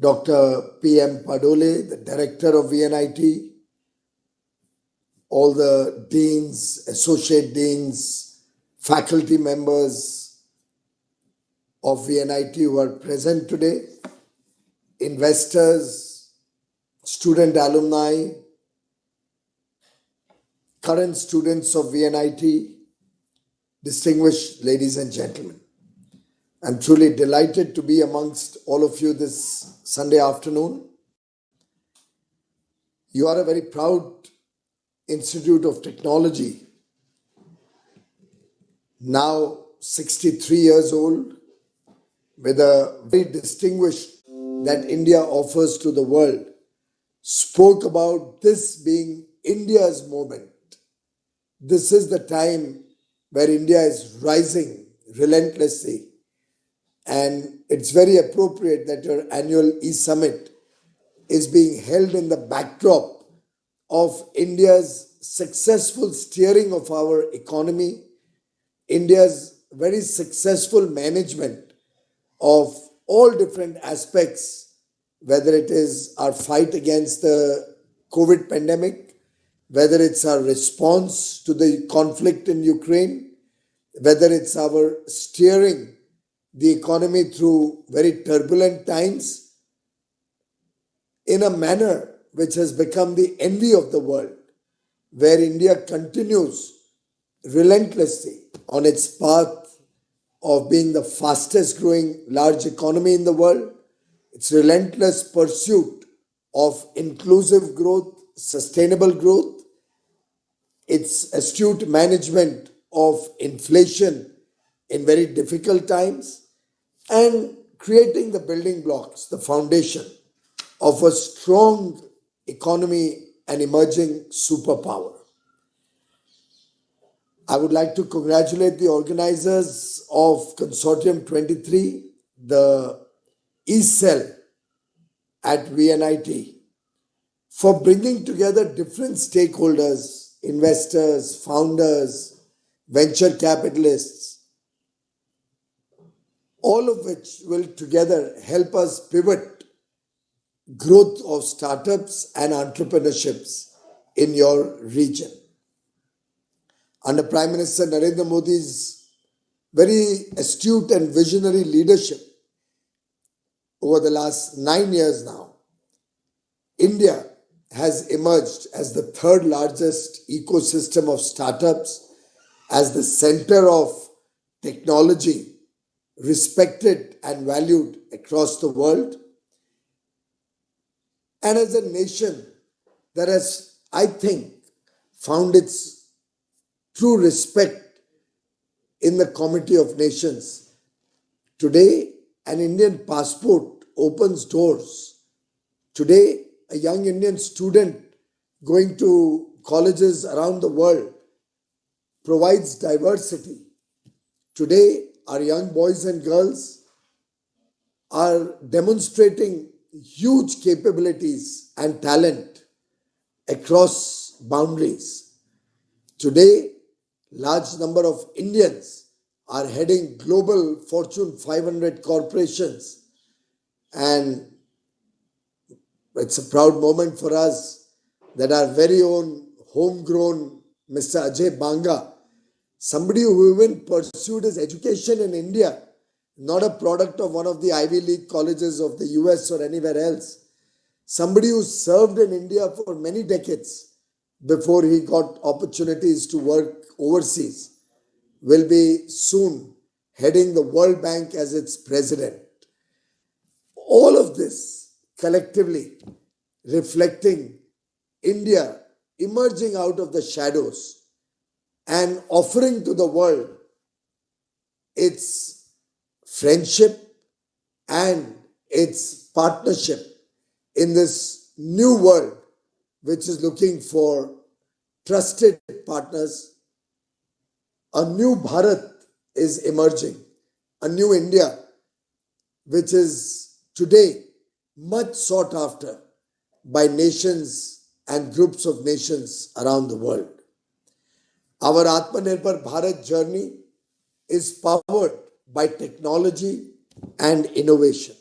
Dr. P.M. Padole, the Director of VNIT, all the deans, associate deans, faculty members of VNIT who are present today, investors, student alumni, current students of VNIT, distinguished ladies and gentlemen. I'm truly delighted to be amongst all of you this Sunday afternoon. You are a very proud Institute of Technology, now 63 years old, with a very distinguished that India offers to the world, spoke about this being India's moment. This is the time where India is rising relentlessly. And it's very appropriate that your annual E-Summit is being held in the backdrop of India's successful steering of our economy, India's very successful management of all different aspects, whether it is our fight against the COVID pandemic, whether it's our response to the conflict in Ukraine, whether it's our steering the economy through very turbulent times in a manner which has become the envy of the world, where India continues relentlessly on its path of being the fastest growing large economy in the world, its relentless pursuit of inclusive growth, sustainable growth, its astute management of inflation in very difficult times, and creating the building blocks, the foundation of a strong economy and emerging superpower. I would like to congratulate the organizers of Consortium 23, the E-Cell at VNIT, for bringing together different stakeholders, investors, founders, venture capitalists, all of which will together help us pivot growth of startups and entrepreneurships in your region. Under Prime Minister Narendra Modi's very astute and visionary leadership over the last 9 years now, India has emerged as the third largest ecosystem of startups, as the center of technology, respected and valued across the world, and as a nation that has, I think, found its true respect in the Committee of Nations. Today, an Indian passport opens doors. Today, a young Indian student going to colleges around the world provides diversity. Today, our young boys and girls are demonstrating huge capabilities and talent across boundaries. Today, large number of Indians are heading global Fortune 500 corporations, and it's a proud moment for us that our very own homegrown Mr. Ajay Banga, somebody who even pursued his education in India, not a product of one of the Ivy League colleges of the US or anywhere else, somebody who served in India for many decades before he got opportunities to work overseas, will be soon heading the World Bank as its president. All of this collectively reflecting India emerging out of the shadows and offering to the world its friendship and its partnership in this new world, which is looking for trusted partners. A new Bharat is emerging, a new India, which is today much sought after by nations and groups of nations around the world. Our Atmanirbhar Bharat journey is powered by technology and innovation.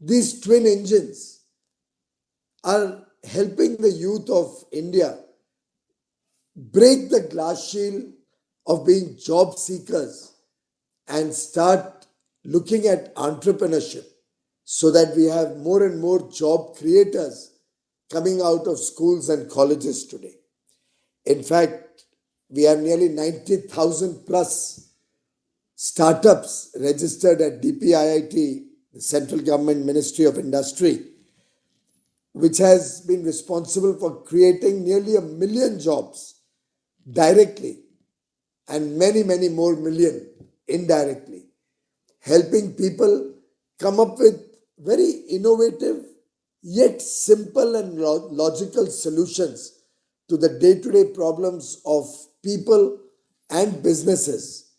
these twin engines are helping the youth of India break the glass shield of being job seekers and start looking at entrepreneurship so that we have more and more job creators coming out of schools and colleges today. In fact, we have nearly 90,000 plus startups registered at DPIIT, the Central Government Ministry of Industry, which has been responsible for creating nearly 1 million jobs directly and many, many more million indirectly, helping people come up with very innovative yet simple and logical solutions to the day-to-day problems of people and businesses,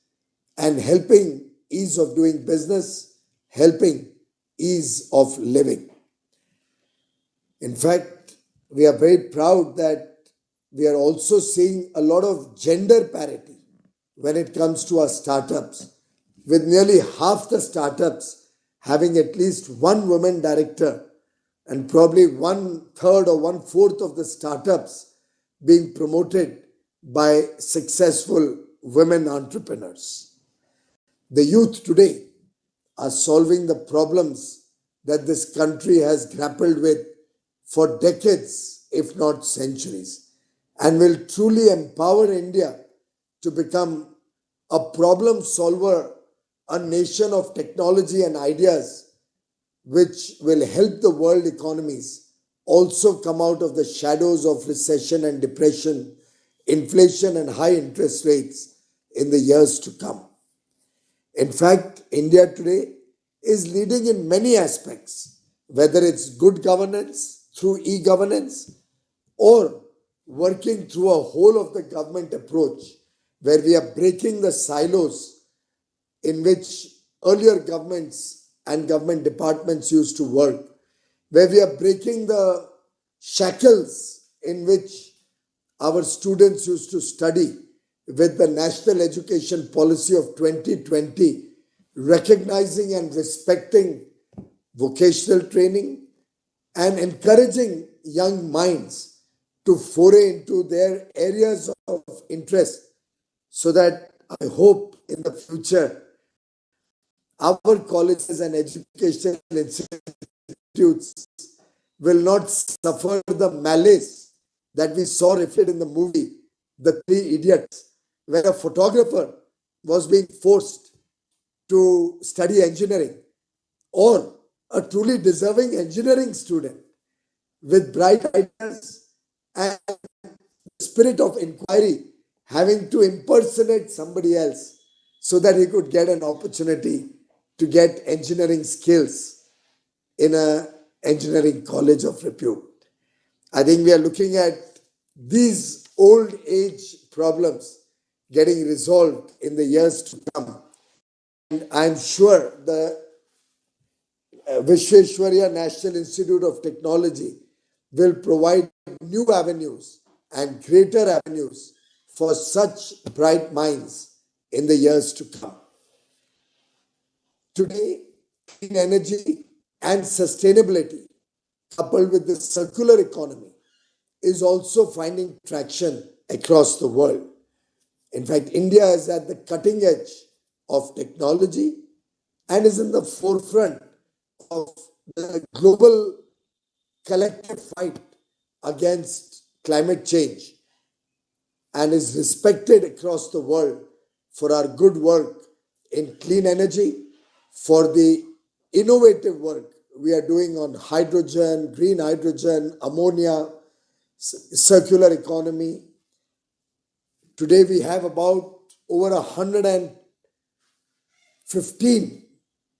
and helping ease of doing business, helping ease of living. In fact, we are very proud that we are also seeing a lot of gender parity when it comes to our startups, with nearly half the startups having at least one woman director and probably 1/3 or 1/4 of the startups being promoted by successful women entrepreneurs. The youth today are solving the problems that this country has grappled with for decades, if not centuries, and will truly empower India to become a problem solver, a nation of technology and ideas, which will help the world economies also come out of the shadows of recession and depression, inflation and high interest rates in the years to come. In fact, India today is leading in many aspects, whether it's good governance through e-governance or working through a whole of the government approach, where we are breaking the silos in which earlier governments and government departments used to work, where we are breaking the shackles in which our students used to study with the National Education Policy of 2020, recognizing and respecting vocational training and encouraging young minds to foray into their areas of interest, so that I hope in the future our colleges and educational institutes will not suffer the malice that we saw reflected in the movie The Three Idiots, where a photographer was being forced to study engineering, or a truly deserving engineering student with bright ideas and spirit of inquiry having to impersonate somebody else so that he could get an opportunity to get engineering skills in an engineering college of repute. I think we are looking at these old age problems getting resolved in the years to come. And I'm sure the Vishweshwarya National Institute of Technology will provide new avenues and greater avenues for such bright minds in the years to come. Today, clean energy and sustainability, coupled with the circular economy, is also finding traction across the world. In fact, India is at the cutting edge of technology and is in the forefront of the global collective fight against climate change, and is respected across the world for our good work in clean energy, for the innovative work we are doing on hydrogen, green hydrogen, ammonia, circular economy. Today we have about over 115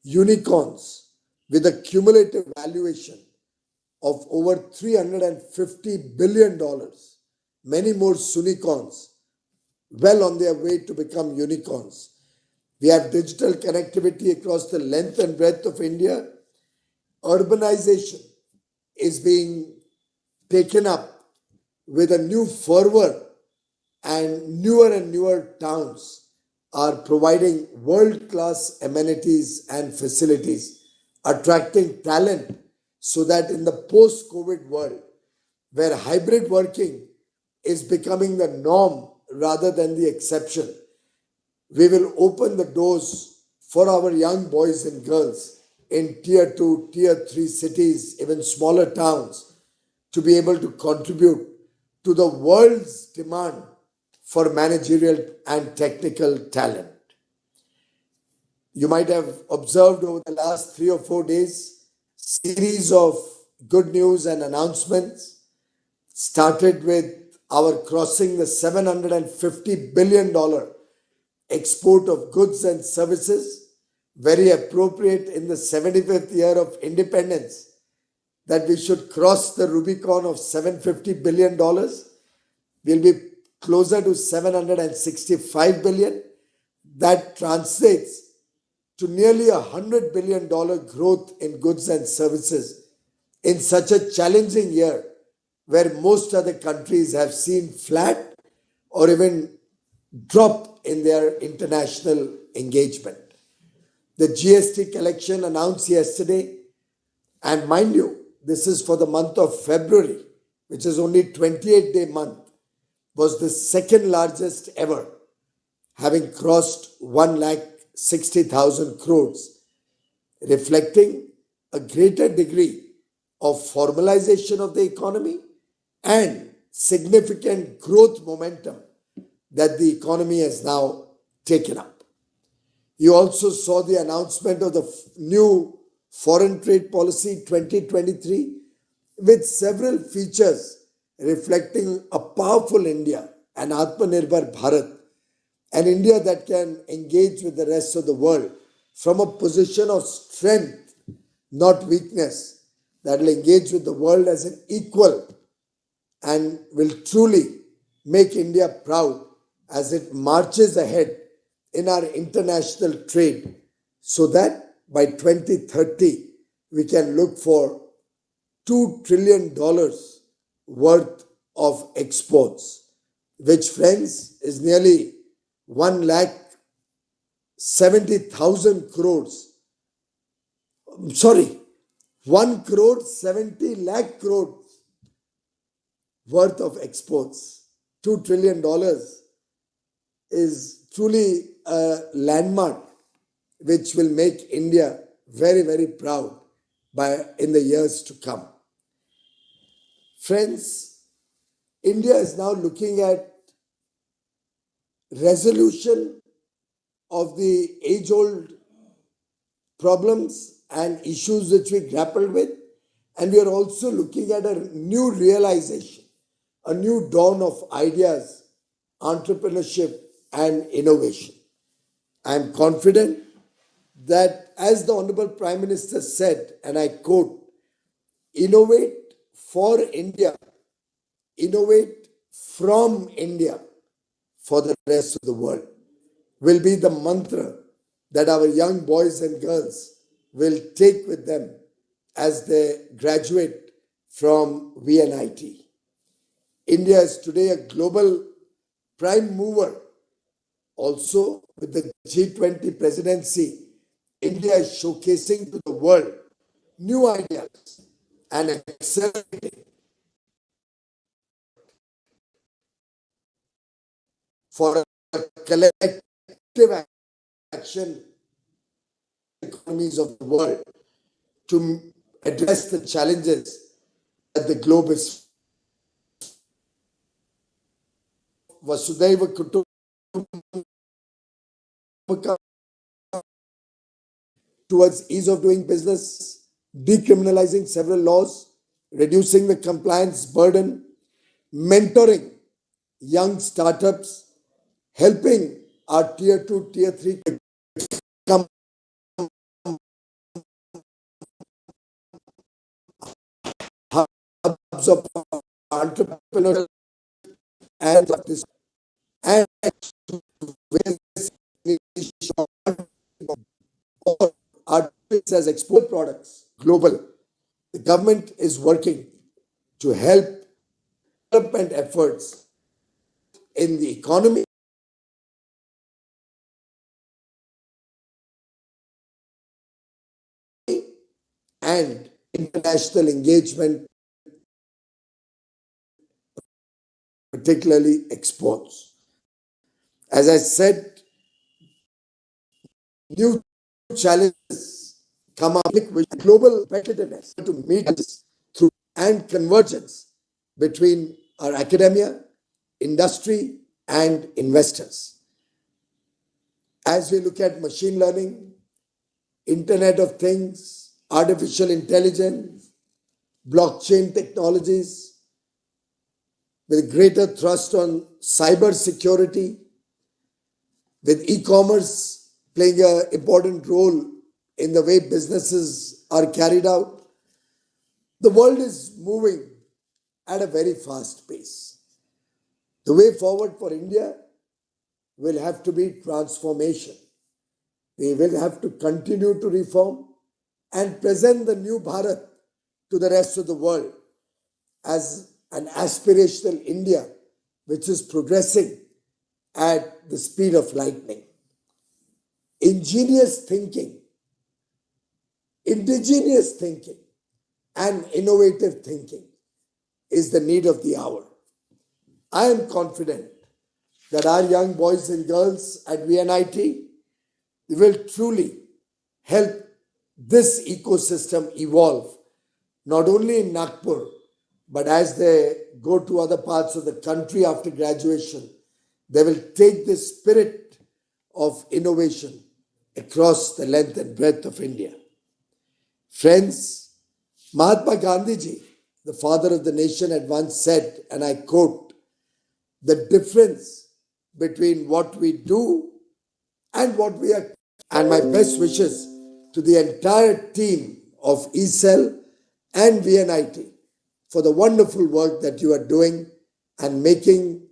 unicorns with a cumulative valuation of over $350 billion. Many more unicorns well on their way to become unicorns. We have digital connectivity across the length and breadth of India. Urbanization is being taken up with a new fervor, and newer towns are providing world-class amenities and facilities attracting talent so that in the post-COVID world, where hybrid working is becoming the norm rather than the exception, we will open the doors for our young boys and girls in tier 2, tier 3 cities, even smaller towns, to be able to contribute to the world's demand for managerial and technical talent. You might have observed over the last 3 or 4 days, series of good news and announcements. Started with our crossing the $750 billion export of goods and services, very appropriate in the 75th year of independence, that we should cross the Rubicon of $750 billion. We'll be closer to $765 billion. That translates to nearly $100 billion growth in goods and services in such a challenging year where most other countries have seen flat or even drop in their international engagement. The GST collection announced yesterday, and mind you, this is for the month of February, which is only 28-day month, was the second largest ever, having crossed 1,60,000 crores, reflecting a greater degree of formalization of the economy and significant growth momentum that the economy has now taken up. You also saw the announcement of the new Foreign Trade Policy 2023 with several features reflecting a powerful India, an Atmanirbhar Bharat, an India that can engage with the rest of the world from a position of strength, not weakness, that will engage with the world as an equal and will truly make India proud as it marches ahead in our international trade, so that by 2030 we can look for $2 trillion worth of exports, which, friends, is nearly 1,70,000 crores. Sorry, 1 crore 70 lakh crores worth of exports. $2 trillion is truly a landmark which will make India very, very proud in the years to come. Friends, India is now looking at resolution of the age-old problems and issues which we grappled with, and we are also looking at a new realization, a new dawn of ideas, entrepreneurship, and innovation. I am confident that, as the Honorable Prime Minister said, and I quote, "Innovate for India, innovate from India for the rest of the world," will be the mantra that our young boys and girls will take with them as they graduate from VNIT. India is today a global prime mover. Also, with the G20 presidency, India is showcasing to the world new ideas and accelerating for a collective action economies of the world to address the challenges that the globe is. Vasudhaiva Kutumbakam, towards ease of doing business, decriminalizing several laws, reducing the compliance burden, mentoring young startups, helping our tier 2, tier 3 become hubs of entrepreneurship and this, and our as export products global. The government is working to help development efforts in the economy international engagement, particularly exports. As I said, new challenges come up with global competitiveness to meet this through and convergence between our academia, industry, and investors. As we look at machine learning, Internet of Things, artificial intelligence, blockchain technologies, with greater thrust on cyber security, with e-commerce playing an important role in the way businesses are carried out, the world is moving at a very fast pace. The way forward for India will have to be transformation. We will have to continue to reform and present the new Bharat to the rest of the world as an aspirational India which is progressing at the speed of lightning. Ingenious thinking, indigenous thinking, and innovative thinking is the need of the hour. I am confident that our young boys and girls at VNIT will truly help this ecosystem evolve, not only in Nagpur, but as they go to other parts of the country after graduation, they will take this spirit of innovation across the length and breadth of India. Friends, Mahatma Gandhi ji, the father of the nation, had once said, and I quote, "The difference between what we do and what we are." And my best wishes to the entire team of ECEL and VNIT for the wonderful work that you are doing and making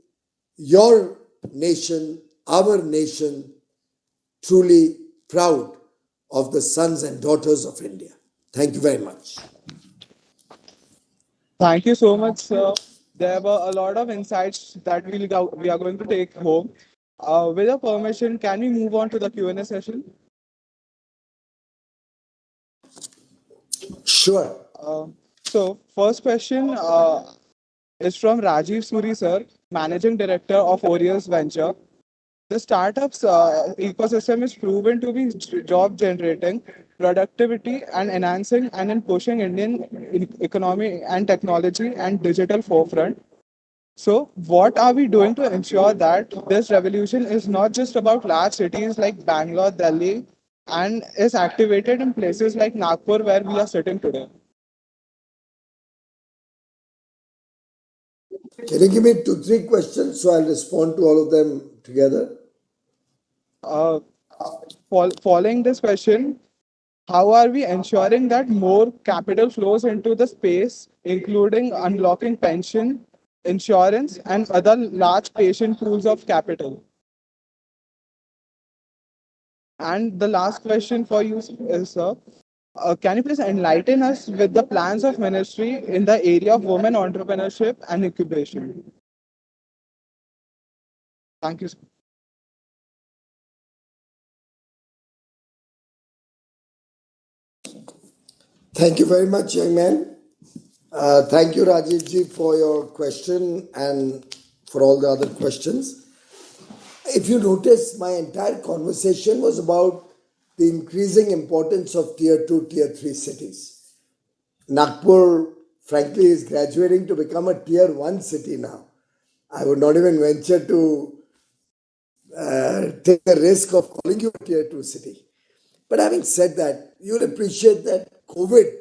your nation, our nation, truly proud of the sons and daughters of India. Thank you very much. Thank you so much, sir. There were a lot of insights that we are going to take home. With your permission, can we move on to the Q&A session? Sure. So, first question is from Rajiv Suri, sir, Managing Director of Orius Venture. The startups ecosystem is proven to be job generating, productivity and enhancing, and in pushing Indian economy and technology and digital forefront. So, what are we doing to ensure that this revolution is not just about large cities like Bangalore, Delhi, and is activated in places like Nagpur, where we are sitting today? Can you give me 2, 3 questions so I'll respond to all of them together? Uh, Following this question, how are we ensuring that more capital flows into the space, including unlocking pension, insurance, and other large patient pools of capital? And the last question for you is, sir, can you please enlighten us with the plans of ministry in the area of women entrepreneurship and incubation? Thank you, sir. Thank you very much, young man. Thank you, Rajiv ji, for your question and for all the other questions. If you notice, my entire conversation was about the increasing importance of tier 2, tier 3 cities. Nagpur, frankly, is graduating to become a tier 1 city now. I would not even venture to take the risk of calling you a tier 2 city. But having said that, you'll appreciate that COVID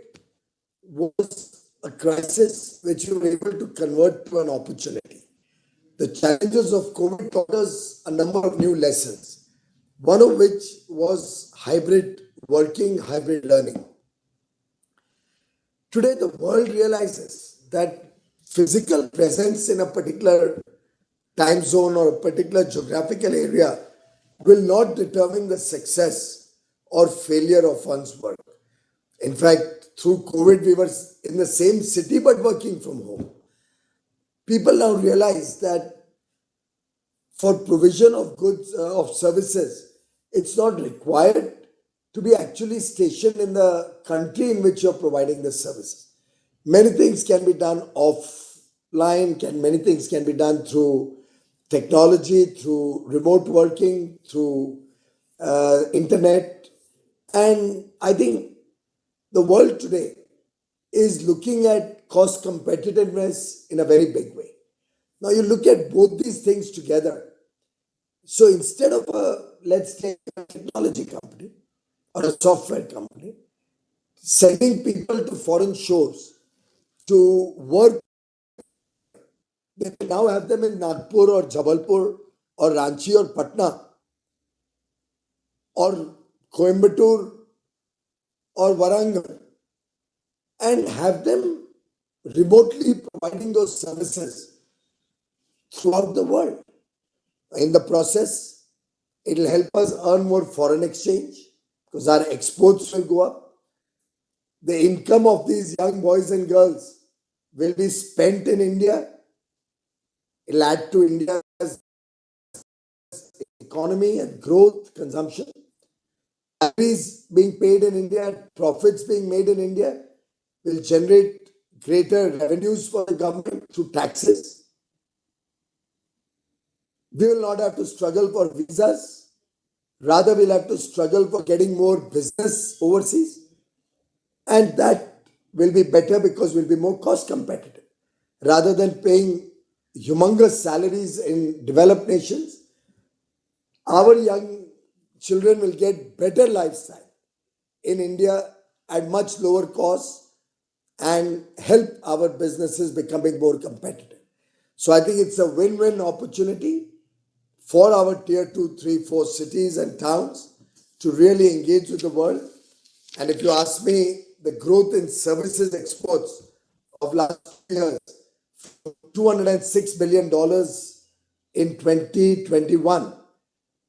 was a crisis which you were able to convert to an opportunity. The challenges of COVID taught us a number of new lessons, one of which was hybrid working, hybrid learning. Today, the world realizes that physical presence in a particular time zone or a particular geographical area will not determine the success or failure of one's work. In fact, through COVID, we were in the same city but working from home. People now realize that for provision of goods, of services, it's not required to be actually stationed in the country in which you're providing the services. Many things can be done offline, many things can be done through technology, through remote working, through internet. And I think the world today is looking at cost competitiveness in a very big way. Now you look at both these things together. So instead of let's take a technology company or a software company, sending people to foreign shores to work, they now have them in Nagpur or Jabalpur or Ranchi or Patna or Coimbatore or Warangal, and have them remotely providing those services throughout the world. In the process, it will help us earn more foreign exchange because our exports will go up. The income of these young boys and girls will be spent in India. It will add to India's economy and growth, consumption. Salaries being paid in India, profits being made in India will generate greater revenues for the government through taxes. We will not have to struggle for visas. Rather, we'll have to struggle for getting more business overseas. And that will be better because we'll be more cost competitive. Rather than paying humongous salaries in developed nations, our young children will get better lifestyle in India at much lower cost and help our businesses becoming more competitive. So I think it's a win-win opportunity for our tier 2, 3, 4 cities and towns to really engage with the world. And if you ask me, the growth in services exports of last years, $206 billion in 2021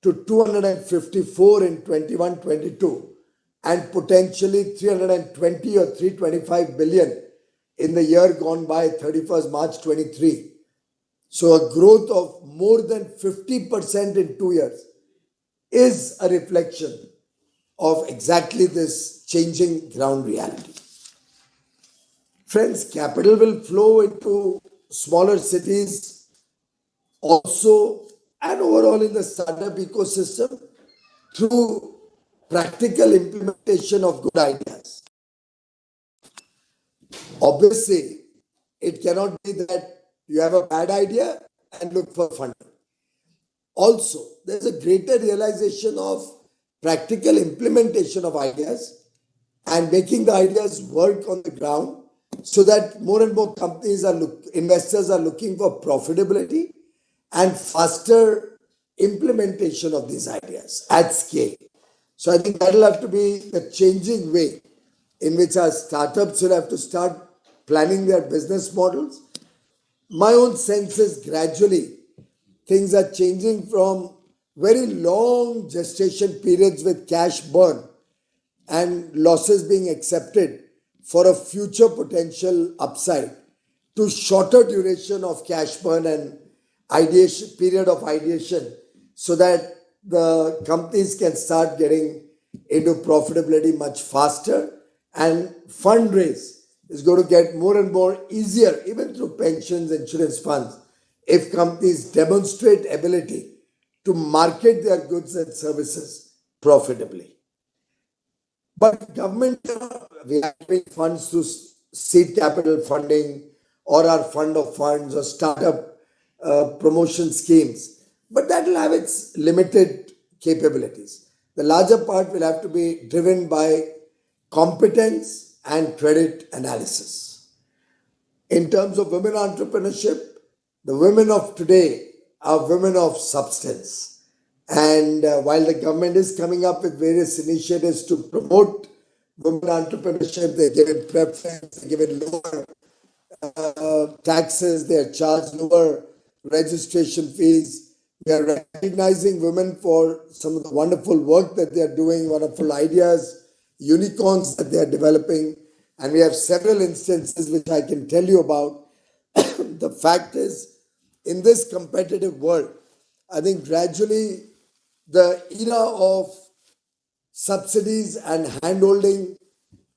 to 254 in 21-22, and potentially 320 or 325 billion in the year gone by, 31st March 23. So a growth of more than 50% in 2 years is a reflection of exactly this changing ground reality. Friends, capital will flow into smaller cities also and overall in the startup ecosystem through practical implementation of good ideas. Obviously, it cannot be that you have a bad idea and look for funding. Also, there's a greater realization of practical implementation of ideas and making the ideas work on the ground so that more and more investors are looking for profitability and faster implementation of these ideas at scale. So I think that will have to be the changing way in which our startups will have to start planning their business models. My own sense is gradually things are changing from very long gestation periods with cash burn and losses being accepted for a future potential upside to shorter duration of cash burn and period of ideation so that the companies can start getting into profitability much faster, and fundraise is going to get more and more easier even through pensions, insurance funds, if companies demonstrate ability to market their goods and services profitably. But government, we are having funds through seed capital funding or our fund of funds or startup promotion schemes, but that will have its limited capabilities. The larger part will have to be driven by competence and credit analysis. In terms of women entrepreneurship, the women of today are women of substance. And while the government is coming up with various initiatives to promote women entrepreneurship, they're given preference, they're given lower taxes, they're charged lower registration fees. We are recognizing women for some of the wonderful work that they are doing, wonderful ideas, unicorns that they are developing. And we have several instances which I can tell you about. The fact is, in this competitive world, I think gradually the era of subsidies and handholding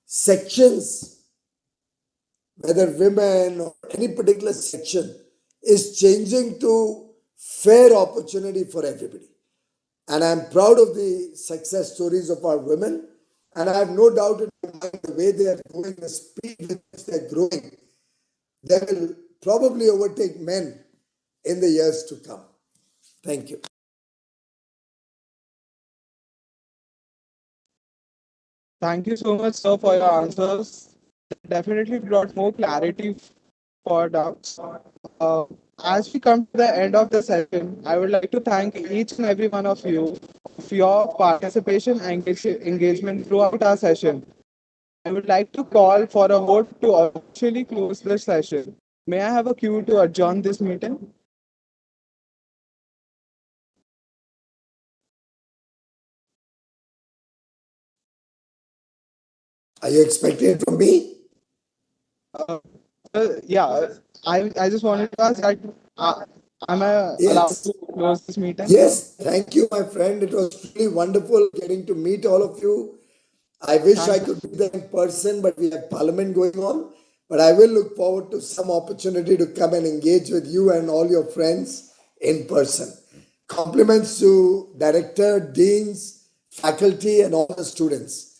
sections, whether women or any particular section, is changing to fair opportunity for everybody. And I'm proud of the success stories of our women. And I have no doubt in my mind the way they are growing, the speed with which they're growing, they will probably overtake men in the years to come. Thank you. Thank you so much, sir, for your answers. Definitely brought more clarity for doubts. Uh, as we come to the end of the session, I would like to thank each and every one of you for your participation and engagement throughout our session. I would like to call for a vote to officially close this session. May I have a cue to adjourn this meeting? Are you expecting it from me? Yeah, I just wanted to ask that am I allowed Yes. to close this meeting? Yes. Thank you, my friend. It was really wonderful getting to meet all of you. I wish I Thank could be there in person, but we have parliament going on. But I will look forward to some opportunity to come and engage with you and all your friends in person. Compliments to director, deans, faculty, and all the students.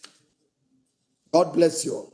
God bless you all.